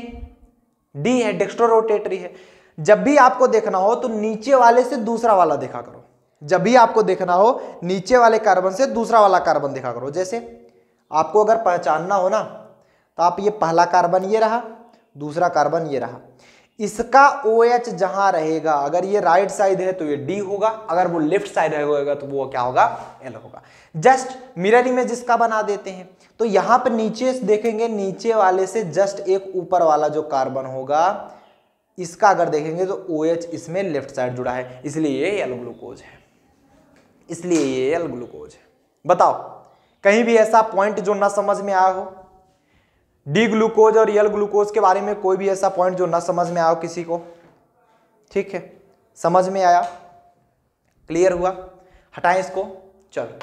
डी है, डेक्स्ट्रो रोटेटरी है। जब भी आपको देखना हो तो नीचे वाले से दूसरा वाला देखा करो, जब भी आपको देखना हो नीचे वाले कार्बन से दूसरा वाला कार्बन देखा करो। जैसे आपको अगर पहचानना हो ना, तो आप ये पहला कार्बन ये रहा, दूसरा कार्बन ये रहा, इसका OH जहां रहेगा, अगर ये राइट साइड है तो ये D होगा, अगर वो लेफ्ट साइड होगा तो वो क्या होगा, L होगा। जस्ट मिरर इमेज इसका बना देते हैं। तो यहां पर नीचे देखेंगे, नीचे वाले से जस्ट एक ऊपर वाला जो कार्बन होगा, इसका अगर देखेंगे तो OH इसमें लेफ्ट साइड जुड़ा है, इसलिए ये L ग्लूकोज है, इसलिए ये L ग्लूकोज है। बताओ कहीं भी ऐसा पॉइंट जो ना समझ में आया हो, डी ग्लूकोज और L ग्लूकोज के बारे में कोई भी ऐसा पॉइंट जो ना समझ में आया हो किसी को, ठीक है, समझ में आया, क्लियर हुआ, हटाएं इसको। चलो,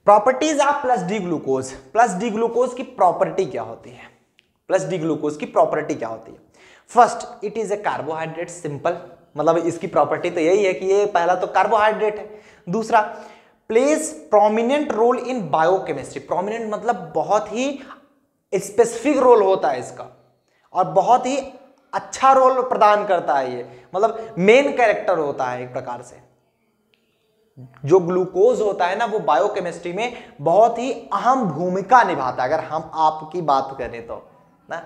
properties of plus D glucose. Plus D glucose की प्रॉपर्टी क्या होती है, प्लस डी ग्लूकोज की प्रॉपर्टी क्या होती है? First, it is a carbohydrate, simple, मतलब इसकी प्रॉपर्टी तो यही है कि ये पहला तो कार्बोहाइड्रेट है। दूसरा, plays prominent role in biochemistry. Prominent मतलब बहुत ही स्पेसिफिक रोल होता है इसका, और बहुत ही अच्छा रोल प्रदान करता है ये, मतलब मेन कैरेक्टर होता है एक प्रकार से। जो ग्लूकोज होता है ना, वो बायोकेमिस्ट्री में बहुत ही अहम भूमिका निभाता है। अगर हम आपकी बात करें तो ना,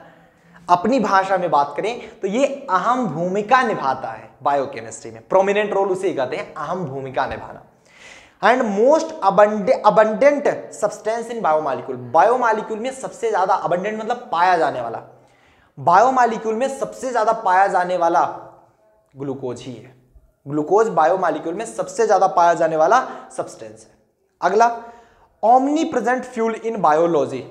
अपनी भाषा में बात करें तो ये अहम भूमिका निभाता है बायोकेमिस्ट्री में। प्रोमिनेंट रोल उसे कहते हैं, अहम भूमिका निभाना। And most abundant substance in biomolecule. Biomolecule में सबसे ज्यादा, अबंडेंट मतलब पाया जाने वाला, बायोमॉलिक्यूल में सबसे ज्यादा पाया जाने वाला ग्लूकोज ही है। ग्लूकोज बायोमॉलिक्यूल में सबसे ज्यादा पाया जाने वाला सब्सटेंस है। अगला, omni present fuel in biology.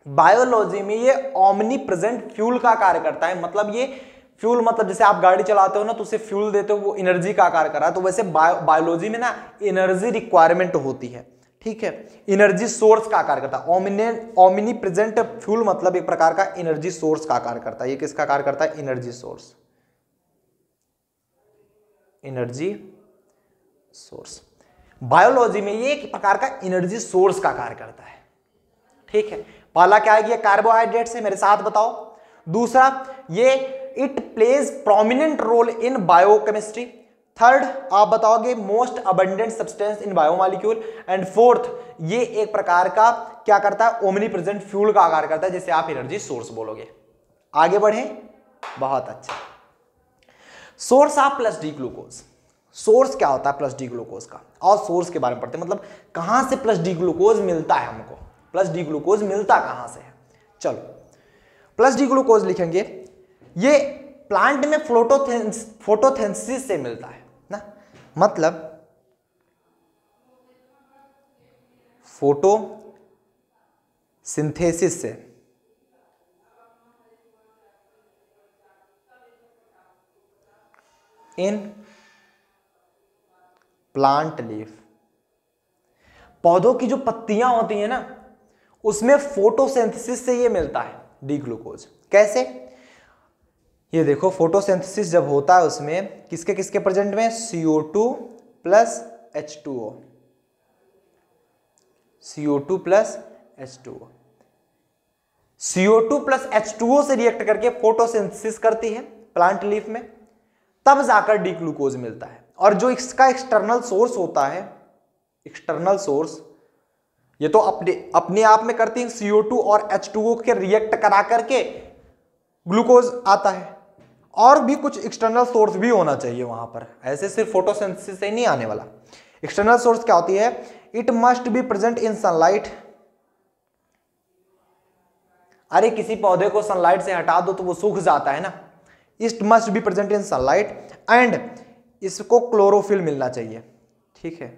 Biology में ये ओमनी प्रेजेंट फ्यूल का कार्य करता है, मतलब ये फ्यूल मतलब जैसे आप गाड़ी चलाते हो ना तो उसे फ्यूल देते हो, वो एनर्जी का कार्य कर रहा है। तो वैसे बायोलॉजी में ना एनर्जी रिक्वायरमेंट होती है, ठीक है, एनर्जी सोर्स का कार्य करता है। ओमिनी प्रेजेंट फ्यूल मतलब एक प्रकार का एनर्जी सोर्स का कार्य करता है। ये किसका कार्य करता है? Energy source, energy source. Biology में ये एक प्रकार का एनर्जी सोर्स का कार्य करता है, ठीक है। पहला क्या है कि ये कार्बोहाइड्रेट से, मेरे साथ बताओ। दूसरा, ये it plays prominent role in biochemistry. Third, आप बताओगे most abundant substance in biomolecule. And fourth, ये एक प्रकार का क्या करता है? ओमनी प्रेजेंट फ्यूल का कार्य करता है, जिसे आप एनर्जी सोर्स बोलोगे। आगे बढ़े, बहुत अच्छा। Source of plus D glucose. Source क्या होता है प्लस डी ग्लूकोज का? और सोर्स के बारे में पढ़ते हैं, मतलब कहां से प्लस डी ग्लूकोज मिलता है हमको, प्लस डी ग्लूकोज मिलता कहां से है। चलो, प्लस डी ग्लूकोज लिखेंगे, ये प्लांट में फोटोसिंथेसिस से मिलता है ना, मतलब फोटोसिंथेसिस से। इन प्लांट लीफ, पौधों की जो पत्तियां होती हैं ना, उसमें फोटोसिंथेसिस से ये मिलता है डी ग्लूकोज। कैसे? ये देखो, फोटोसिंथेसिस जब होता है उसमें किसके किसके प्रेजेंट में? CO2 plus H2O, CO2 plus H2O, CO2 plus H2O से रिएक्ट करके फोटोसिंथेसिस करती है प्लांट लीफ में, तब जाकर डी ग्लूकोज मिलता है। और जो इसका एक्सटर्नल सोर्स होता है, एक्सटर्नल सोर्स, ये तो अपने आप में करती है, CO2 और H2O के रिएक्ट करा करके ग्लूकोज आता है। और भी कुछ एक्सटर्नल सोर्स भी होना चाहिए वहां पर, ऐसे सिर्फ फोटोसिंथेसिस से नहीं आने वाला। एक्सटर्नल सोर्स क्या होती है? It must be present in sunlight. अरे किसी पौधे को सनलाइट से हटा दो तो वो सूख जाता है ना। It must be present in sunlight and इसको क्लोरोफिल मिलना चाहिए, ठीक है,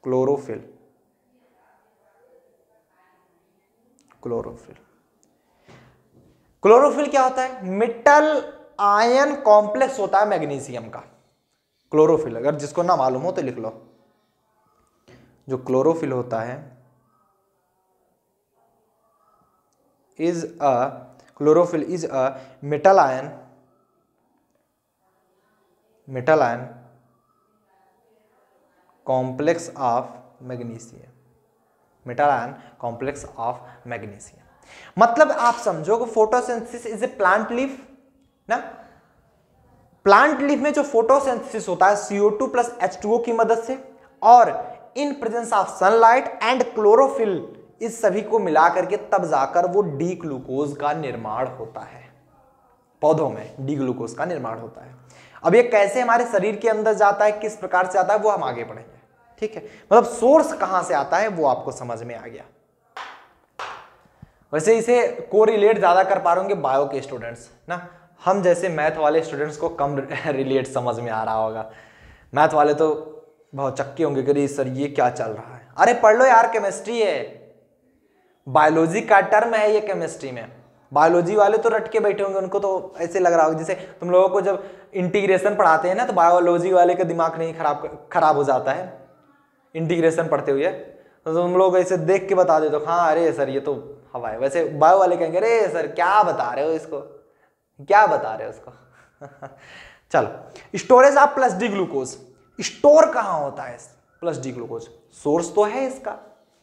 क्लोरोफिल, क्लोरोफिल। क्लोरोफिल क्या होता है? मेटल आयन कॉम्प्लेक्स होता है मैग्नीशियम का क्लोरोफिल। अगर जिसको ना मालूम हो तो लिख लो। जो क्लोरोफिल होता है chlorophyll is a metal ion complex of magnesium, metal ion complex of magnesium. मतलब आप समझो कि photosynthesis is a plant leaf ना। प्लांट लीफ में जो फोटोसिंथेसिस होता है CO2 प्लस H2O की मदद से, और in presence of sunlight and chlorophyll, इस सभी को मिला करके तब जाकर वो डी ग्लूकोज का निर्माण होता है। पौधों में डी ग्लूकोज का निर्माण होता है। अब ये कैसे हमारे शरीर के अंदर जाता है, किस प्रकार से आता है, वो हम आगे पढ़ेंगे, ठीक है। मतलब सोर्स कहां से आता है वो आपको समझ में आ गया। वैसे इसे कोरिलेट ज्यादा कर पा रहे होंगे बायो के स्टूडेंट्स ना, हम जैसे मैथ वाले स्टूडेंट्स को कम रिलेट समझ में आ रहा होगा। मैथ वाले तो बहुत चक्के होंगे कि सर ये क्या चल रहा है। अरे पढ़ लो यार, केमिस्ट्री है, बायोलॉजी का टर्म है ये केमिस्ट्री में। बायोलॉजी वाले तो रट के बैठे होंगे, उनको तो ऐसे लग रहा होगा जैसे तुम लोगों को जब इंटीग्रेशन पढ़ाते हैं ना, तो बायोलॉजी वाले का दिमाग नहीं खराब हो जाता है इंटीग्रेशन पढ़ते हुए, तो तुम लोग ऐसे देख के बता देते हो हाँ अरे सर ये तो हवा है। वैसे बायो वाले कहेंगे अरे सर क्या बता रहे हो इसको, क्या बता रहे हो उसको। चलो, storage of plus D glucose, store कहां होता है प्लस डी ग्लूकोज? सोर्स तो है इसका,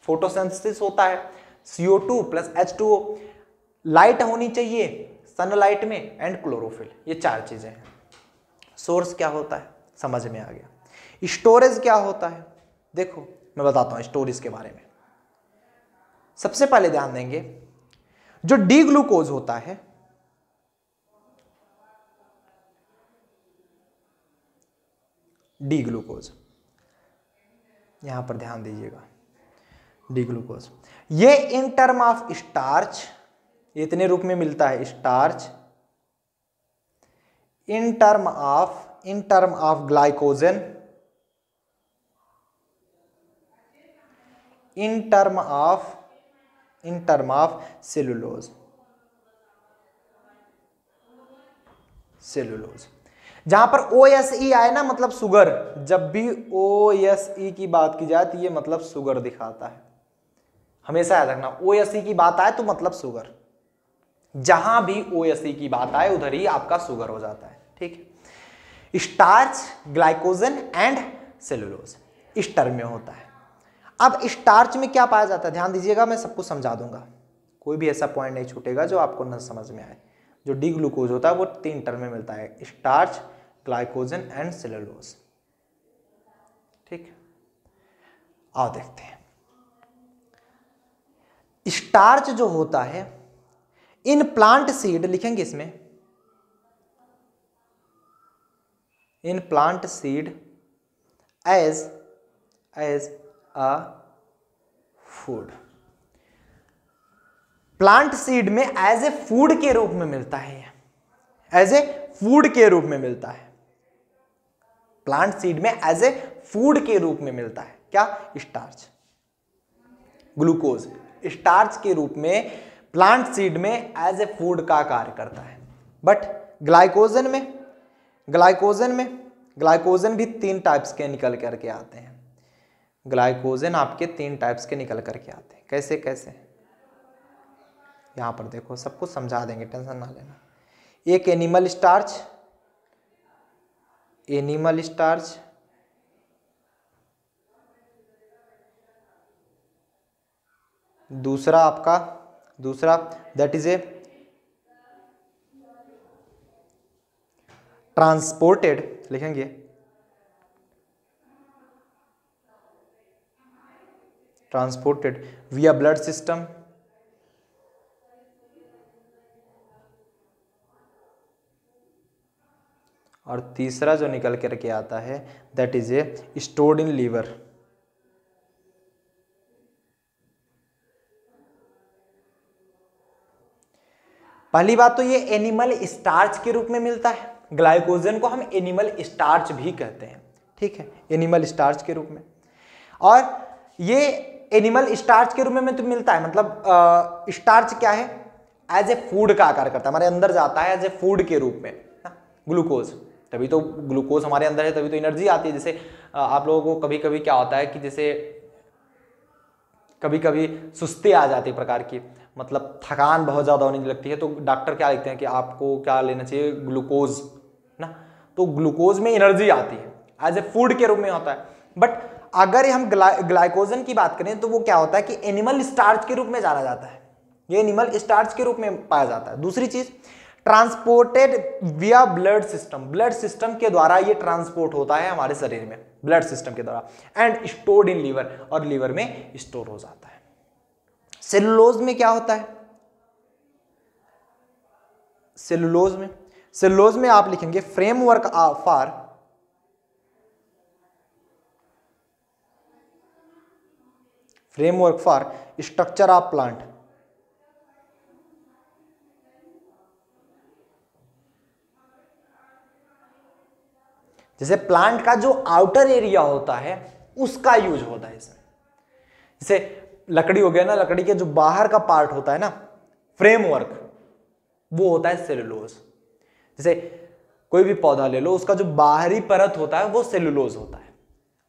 फोटोसिंथेसिस होता है, CO2 प्लस H2O, लाइट होनी चाहिए सनलाइट में, एंड क्लोरोफिल, ये चार चीजें हैं। सोर्स क्या होता है समझ में आ गया। स्टोरेज क्या होता है देखो मैं बताता हूं स्टोरेज के बारे में। सबसे पहले ध्यान देंगे, जो डी ग्लूकोज होता है, डी ग्लूकोज, यहां पर ध्यान दीजिएगा, डी ग्लूकोज ये इन टर्म ऑफ स्टार्च, इतने रूप में मिलता है, starch, in term of glycogen, in term of cellulose, cellulose. जहां पर OSE आए ना मतलब शुगर, जब भी OSE की बात की जाए तो ये मतलब शुगर दिखाता है, हमेशा याद रखना। OSE की बात आए तो मतलब शुगर, जहां भी OSE की बात आए उधर ही आपका शुगर हो जाता है, ठीक है। स्टार्च, ग्लाइकोजन एंड सेलुलोज इस टर्म में होता है। अब स्टार्च में क्या पाया जाता है, ध्यान दीजिएगा, मैं सब कुछ समझा दूंगा, कोई भी ऐसा पॉइंट नहीं छूटेगा जो आपको न समझ में आए। जो डी ग्लूकोज होता है वो 3 टर्म में मिलता है, स्टार्च, ग्लाइकोजन एंड सेलुलोज, ठीक। आओ देखते हैं। स्टार्च जो होता है इन प्लांट सीड, लिखेंगे इसमें, in plant seed as a food. Plant seed में एज ए फूड के रूप में मिलता है, एज ए फूड के रूप में मिलता है। प्लांट सीड में एज ए फूड के रूप में मिलता है क्या, स्टार्च, ग्लूकोज स्टार्च के रूप में प्लांट सीड में एज ए फूड का कार्य करता है। बट ग्लाइकोजन भी 3 टाइप्स के निकल करके आते हैं। ग्लाइकोजन आपके 3 टाइप्स के निकल करके आते हैं। कैसे कैसे, यहां पर देखो, सब कुछ समझा देंगे, टेंशन ना लेना। एक एनिमल स्टार्च, दूसरा दैट इज ए ट्रांसपोर्टेड, लिखेंगे ट्रांसपोर्टेड विया ब्लड सिस्टम, और तीसरा जो निकल करके आता है that is a stored in liver. पहली बात तो ये एनिमल स्टार्च के रूप में मिलता है, ग्लाइकोजन को हम एनिमल स्टार्च भी कहते हैं, ठीक है, एनिमल स्टार्च के रूप में। और ये एनिमल स्टार्च के रूप में तो मिलता है, मतलब स्टार्च क्या है, एज ए फूड का आकार करता है, हमारे अंदर जाता है एज ए फूड के रूप में। ग्लूकोज, तभी तो ग्लूकोज हमारे अंदर है, तभी तो एनर्जी आती है। जैसे आप लोगों को कभी कभी क्या होता है कि जैसे कभी कभी सुस्ती आ जाती है प्रकार की, मतलब थकान बहुत ज़्यादा होने लगती है, तो डॉक्टर क्या लिखते हैं कि आपको क्या लेना चाहिए, ग्लूकोज ना। तो ग्लूकोज में एनर्जी आती है, एज ए फूड के रूप में होता है। बट अगर हम ग्लाइकोजन की बात करें तो वो क्या होता है कि एनिमल स्टार्च के रूप में जाना जाता है, ये एनिमल स्टार्च के रूप में पाया जाता है। दूसरी चीज, ट्रांसपोर्टेड विया ब्लड सिस्टम के द्वारा ये ट्रांसपोर्ट होता है हमारे शरीर में, ब्लड सिस्टम के द्वारा, एंड स्टोर्ड इन लीवर, और लीवर में स्टोर हो जाता है। सेलुलोज में क्या होता है, सेलुलोज में आप लिखेंगे framework for structure of plant. जैसे प्लांट का जो आउटर एरिया होता है उसका यूज होता है इसमें। जैसे लकड़ी हो गया ना, लकड़ी के जो बाहर का पार्ट होता है ना, फ्रेमवर्क, वो होता है सेलुलोज। जैसे कोई भी पौधा ले लो, उसका जो बाहरी परत होता है वो सेलुलोज होता है।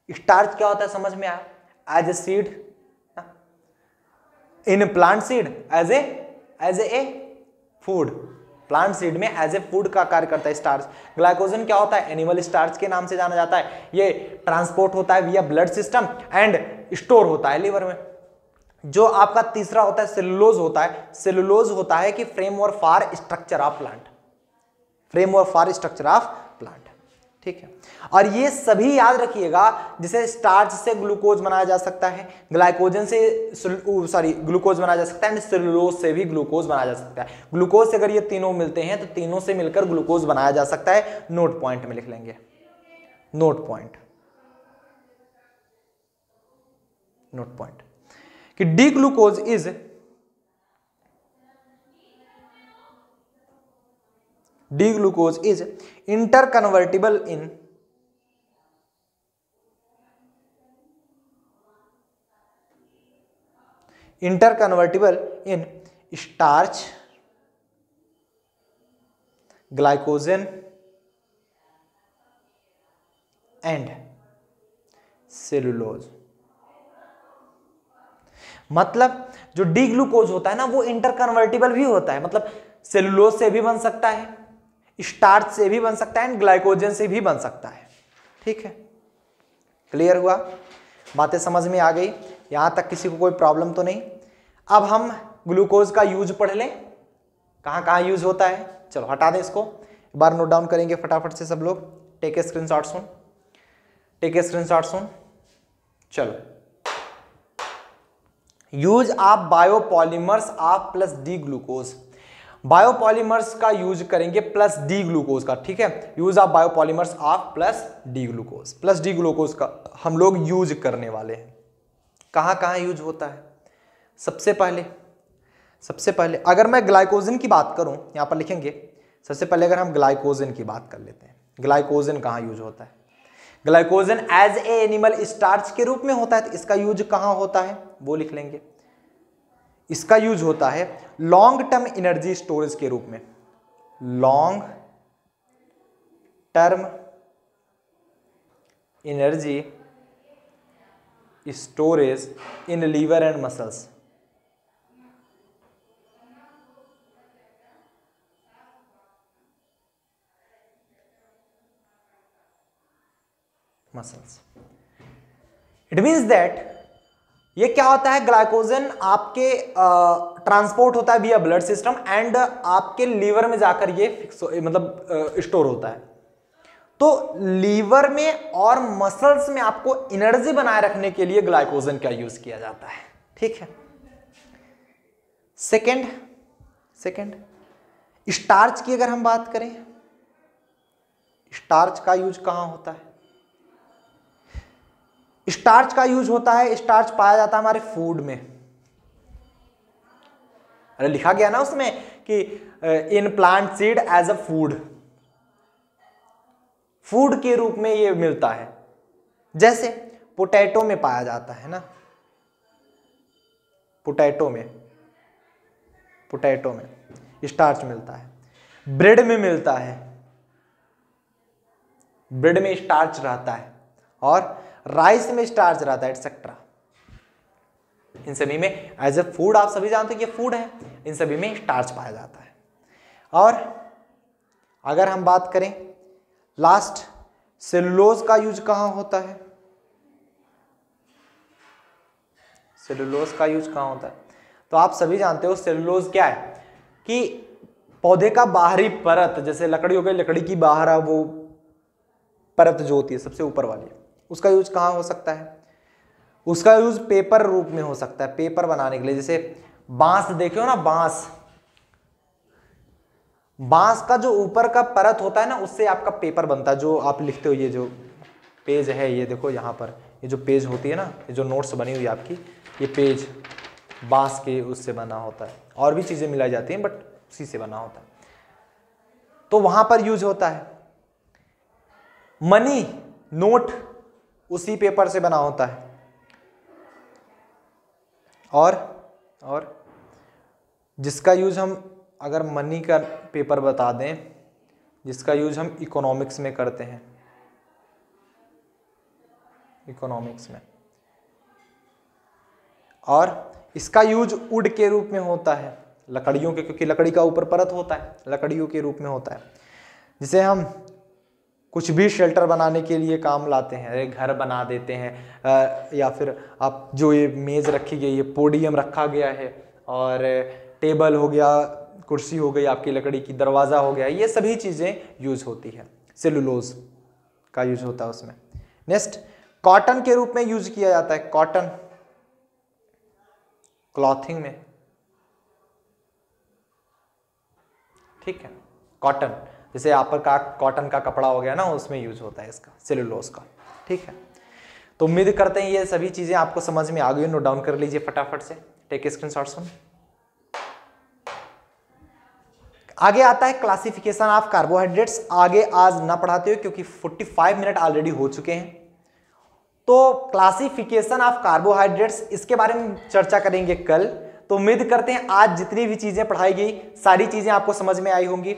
स्टार्च क्या होता है समझ में आया, as a seed in plant seed, as a food, plant seed में एज ए फूड का कार्य करता है स्टार्च। ग्लाइकोजन क्या होता है, एनिमल स्टार्च के नाम से जाना जाता है, ये ट्रांसपोर्ट होता है विया ब्लड सिस्टम एंड स्टोर होता है लीवर में। जो आपका तीसरा होता है सेलुलोज होता है कि framework for structure of plant, ठीक है। और ये सभी याद रखिएगा, जैसे स्टार्च से ग्लूकोज बनाया जा सकता है, ग्लाइकोजन से ग्लूकोज बनाया जा सकता है, एंड सेलुलोज से भी ग्लूकोज बनाया जा सकता है। ग्लूकोज से अगर ये तीनों मिलते हैं तो तीनों से मिलकर ग्लूकोज बनाया जा सकता है। नोट पॉइंट में लिख लेंगे, नोट पॉइंट कि D glucose is interconvertible in starch, glycogen and cellulose. मतलब जो डी ग्लूकोज होता है ना वो इंटरकन्वर्टिबल भी होता है, मतलब सेलुलोज से भी बन सकता है, स्टार्च से भी बन सकता है एंड ग्लाइकोजन से भी बन सकता है। ठीक है, क्लियर हुआ, बातें समझ में आ गई, यहां तक किसी को कोई प्रॉब्लम तो नहीं। अब हम ग्लूकोज का यूज पढ़ लें, कहां कहां यूज होता है। चलो हटा दें इसको, एक बार नोट डाउन करेंगे फटाफट से सब लोग। Take a screenshot soon, take a screenshot soon. चलो, use of biopolymers of plus D glucose. Biopolymers का यूज करेंगे प्लस डी ग्लूकोज का। ठीक है, use of biopolymers of plus D glucose, plus D glucose का हम लोग यूज करने वाले हैं। कहां कहां यूज होता है? सबसे पहले अगर मैं ग्लाइकोजन की बात करूं, यहां पर लिखेंगे सबसे पहले अगर हम ग्लाइकोजन की बात कर लेते हैं, ग्लाइकोजन कहां यूज होता है? Glycogen as a animal starch के रूप में होता है, तो इसका यूज कहां होता है वो लिख लेंगे। इसका यूज होता है लॉन्ग टर्म एनर्जी स्टोरेज के रूप में, long term energy storage in liver and muscles. It means that ये क्या होता है, ग्लाइकोजन आपके ट्रांसपोर्ट होता है विया ब्लड सिस्टम एंड आपके लीवर में जाकर ये फिक्स मतलब स्टोर होता है। तो लीवर में और मसल्स में आपको एनर्जी बनाए रखने के लिए ग्लाइकोजन का यूज किया जाता है। ठीक है, सेकंड स्टार्च की अगर हम बात करें, स्टार्च का यूज कहां होता है? स्टार्च का यूज होता है, स्टार्च पाया जाता है हमारे फूड में। अरे लिखा गया ना उसमें कि in plant seed as a food, food के रूप में ये मिलता है। जैसे पोटैटो में पाया जाता है ना, पोटैटो में स्टार्च मिलता है, ब्रेड में मिलता है, ब्रेड में स्टार्च रहता है, और राइस में स्टार्च रहता है, एटसेट्रा। इन सभी में एज ए फूड, आप सभी जानते हैं कि फूड है, इन सभी में स्टार्च पाया जाता है। और अगर हम बात करें लास्ट, सेलुलोज का यूज कहां होता है? सेलुलोज का यूज कहां होता है? तो आप सभी जानते हो सेलुलोज क्या है कि पौधे का बाहरी परत, जैसे लकड़ी हो गई, लकड़ी की बाहर वो परत जो होती है सबसे ऊपर वाली, उसका यूज कहां हो सकता है? उसका यूज पेपर रूप में हो सकता है, पेपर बनाने के लिए। जैसे बांस देखे हो ना, बांस का जो ऊपर का परत होता है ना, उससे आपका पेपर बनता है, जो आप लिखते हो। ये जो पेज है, ये देखो यहाँ पर, ये जो पेज होती है ना, ये जो नोट्स बनी हुई है आपकी, ये पेज बांस के उससे बना होता है। और भी चीजें मिलाई जाती हैं, बट उसी से बना होता है, तो वहां पर यूज होता है। मनी, नोट उसी पेपर से बना होता है। और जिसका यूज हम, अगर मनी का पेपर बता दें, जिसका यूज हम इकोनॉमिक्स में करते हैं, इकोनॉमिक्स में, और इसका यूज वुड के रूप में होता है, लकड़ियों के, क्योंकि लकड़ी का ऊपर परत होता है, लकड़ियों के रूप में होता है, जिसे हम कुछ भी शेल्टर बनाने के लिए काम लाते हैं, घर बना देते हैं, या फिर आप जो ये मेज रखी गई है, पोडियम रखा गया है, और टेबल हो गया, कुर्सी हो गई आपकी लकड़ी की, दरवाजा हो गया, ये सभी चीजें यूज होती है, सेलुलोज का यूज होता है उसमें। नेक्स्ट, कॉटन के रूप में यूज किया जाता है, कॉटन क्लॉथिंग में। ठीक है, कॉटन जैसे यहाँ पर का कॉटन का कपड़ा हो गया ना, उसमें यूज होता है इसका, सेलुलोज का। ठीक है, तो उम्मीद करते हैं ये सभी चीजें आपको समझ में आ गई। नोट डाउन कर लीजिए फटाफट से, टेक स्क्रीनशॉट सुन। आगे आता है क्लासिफिकेशन ऑफ कार्बोहाइड्रेट्स। आगे आज ना पढ़ाते हो क्योंकि 45 मिनट ऑलरेडी हो चुके हैं। तो क्लासिफिकेशन ऑफ कार्बोहाइड्रेट्स, इसके बारे में चर्चा करेंगे कल। तो उम्मीद करते हैं आज जितनी भी चीजें पढ़ाई गई सारी चीजें आपको समझ में आई होंगी।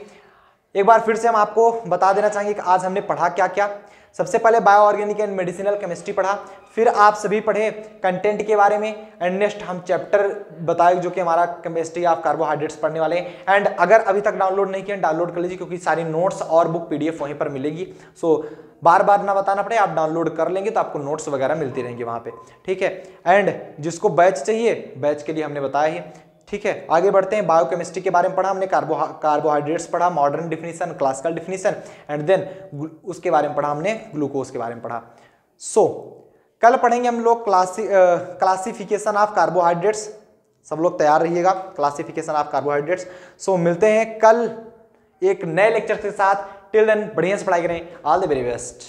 एक बार फिर से हम आपको बता देना चाहेंगे कि आज हमने पढ़ा क्या क्या। सबसे पहले bio organic and medicinal chemistry पढ़ा, फिर आप सभी पढ़े कंटेंट के बारे में, एंड नेक्स्ट हम चैप्टर बताए जो कि हमारा केमिस्ट्री ऑफ कार्बोहाइड्रेट्स पढ़ने वाले हैं। एंड अगर अभी तक डाउनलोड नहीं किया डाउनलोड कर लीजिए, क्योंकि सारी नोट्स और बुक पीडीएफ वहीं पर मिलेगी। सो बार बार ना बताना पड़े, आप डाउनलोड कर लेंगे तो आपको नोट्स वगैरह मिलती रहेंगी वहां पे, ठीक है। एंड जिसको बैच चाहिए, बैच के लिए हमने बताया ही, ठीक है। आगे बढ़ते हैं, बायोकेमिस्ट्री के बारे में पढ़ा हमने, कार्बोहाइड्रेट्स पढ़ा, modern definition, classical definition, and then उसके बारे में पढ़ा हमने, ग्लूकोज के बारे में पढ़ा। सो कल पढ़ेंगे हम लोग क्लासिफिकेशन ऑफ कार्बोहाइड्रेट्स। सब लोग तैयार रहिएगा, क्लासिफिकेशन ऑफ कार्बोहाइड्रेट्स। सो मिलते हैं कल एक नए लेक्चर के साथ। टिल देन बढ़िया से पढ़ाई करें। All the very best.